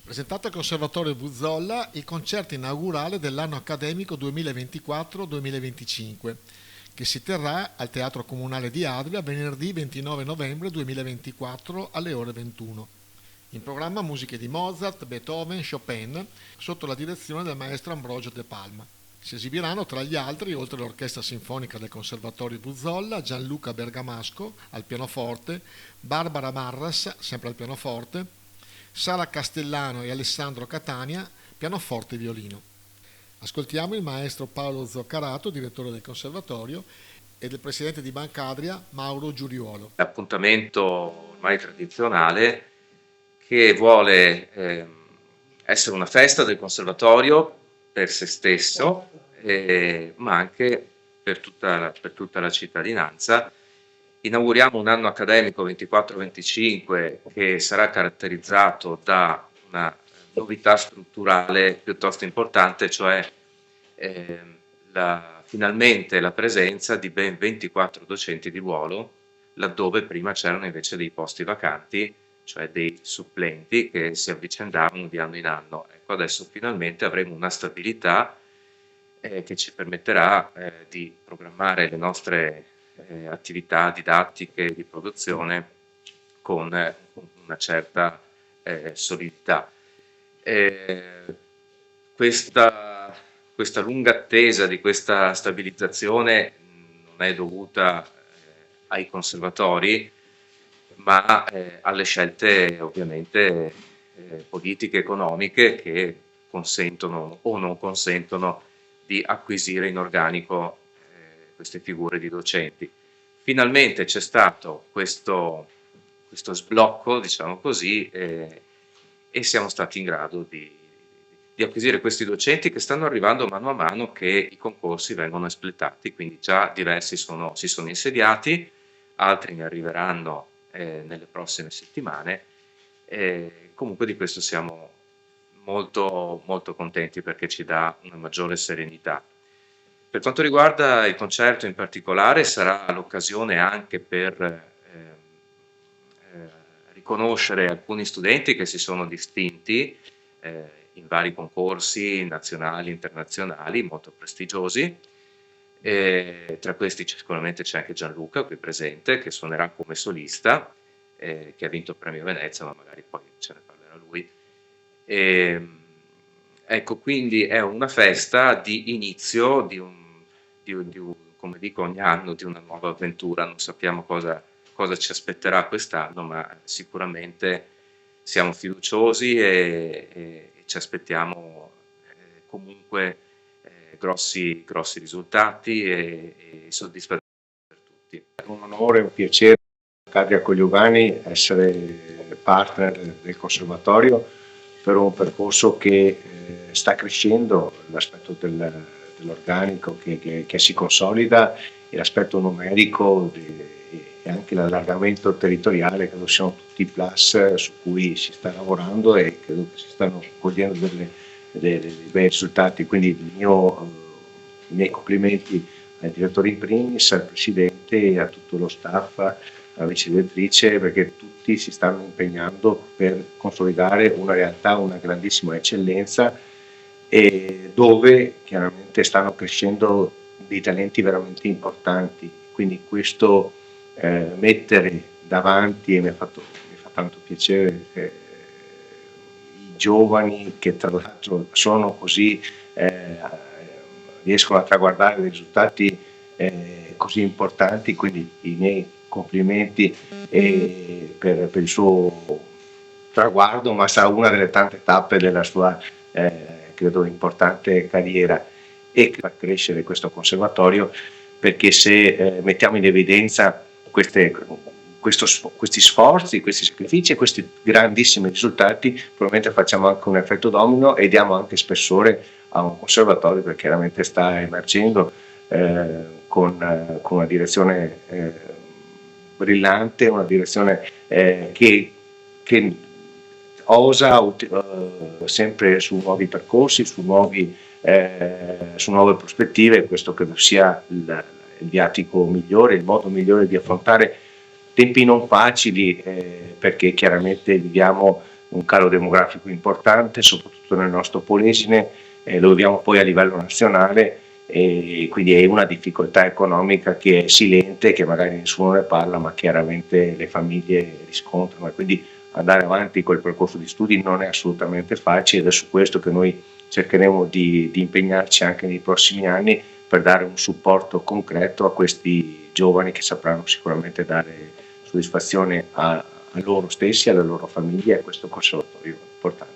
Presentato al Conservatorio Buzzolla il concerto inaugurale dell'anno accademico 2024-2025, che si terrà al Teatro Comunale di Adria venerdì 29 novembre 2024 alle ore 21. In programma musiche di Mozart, Beethoven, Chopin, sotto la direzione del maestro Ambrogio De Palma. Si esibiranno tra gli altri, oltre all'Orchestra Sinfonica del Conservatorio Buzzolla, Gianluca Bergamasco al pianoforte, Barbara Marras, sempre al pianoforte, Sara Castellano e Alessandro Catania, pianoforte e violino. Ascoltiamo il maestro Paolo Zoccarato, direttore del Conservatorio, e del presidente di Banca Adria, Mauro Giuriuolo. L'appuntamento ormai tradizionale che vuole essere una festa del Conservatorio per se stesso, ma anche per tutta la cittadinanza. Inauguriamo un anno accademico 24-25 che sarà caratterizzato da una novità strutturale piuttosto importante, cioè finalmente la presenza di ben 24 docenti di ruolo, laddove prima c'erano invece dei posti vacanti, cioè dei supplenti che si avvicendavano di anno in anno. Ecco, adesso finalmente avremo una stabilità che ci permetterà di programmare le nostre attività didattiche di produzione con una certa solidità. Questa lunga attesa di questa stabilizzazione non è dovuta ai conservatori, ma alle scelte ovviamente politiche, economiche che consentono o non consentono di acquisire in organico queste figure di docenti. Finalmente c'è stato questo sblocco, diciamo così, e siamo stati in grado di acquisire questi docenti che stanno arrivando mano a mano che i concorsi vengono espletati, quindi già diversi si sono insediati, altri ne arriveranno nelle prossime settimane. Comunque di questo siamo molto, molto contenti perché ci dà una maggiore serenità. Per quanto riguarda il concerto in particolare, sarà l'occasione anche per riconoscere alcuni studenti che si sono distinti in vari concorsi nazionali e internazionali molto prestigiosi. Tra questi sicuramente c'è anche Gianluca qui presente, che suonerà come solista, che ha vinto il premio Venezia, ma magari poi ce ne parlerà lui. Ecco, quindi è una festa di inizio come dico ogni anno, di una nuova avventura. Non sappiamo cosa ci aspetterà quest'anno, ma sicuramente siamo fiduciosi e ci aspettiamo comunque grossi risultati e soddisfazioni per tutti. È un onore e un piacere a Adria Cogliovani essere partner del Conservatorio per un percorso che sta crescendo, l'aspetto dell'organico che si consolida e l'aspetto numerico e anche l'allargamento territoriale, credo siano tutti i plus su cui si sta lavorando e credo che si stanno cogliendo dei bei risultati. Quindi i miei complimenti ai direttori in primis, al presidente e a tutto lo staff, alla vice direttrice, perché tutti si stanno impegnando per consolidare una realtà, una grandissima eccellenza, e dove chiaramente stanno crescendo dei talenti veramente importanti. Quindi questo mettere davanti, e mi fa tanto piacere i giovani che tra l'altro sono così riescono a traguardare dei risultati così importanti, quindi i miei complimenti per il suo traguardo, ma sarà una delle tante tappe della sua credo importante carriera, e far crescere questo conservatorio, perché se mettiamo in evidenza questi sforzi, questi sacrifici e questi grandissimi risultati, probabilmente facciamo anche un effetto domino e diamo anche spessore a un conservatorio che chiaramente sta emergendo con una direzione brillante, una direzione che osa sempre su nuovi percorsi, su nuove prospettive. Questo credo sia il viatico migliore, il modo migliore di affrontare tempi non facili, perché chiaramente viviamo un calo demografico importante, soprattutto nel nostro Polesine, lo viviamo poi a livello nazionale, e quindi è una difficoltà economica che è silente, che magari nessuno ne parla, ma chiaramente le famiglie riscontrano, e quindi andare avanti col percorso di studi non è assolutamente facile, ed è su questo che noi cercheremo di impegnarci anche nei prossimi anni per dare un supporto concreto a questi giovani che sapranno sicuramente dare soddisfazione a loro stessi, alle loro famiglie e a questo conservatorio importante.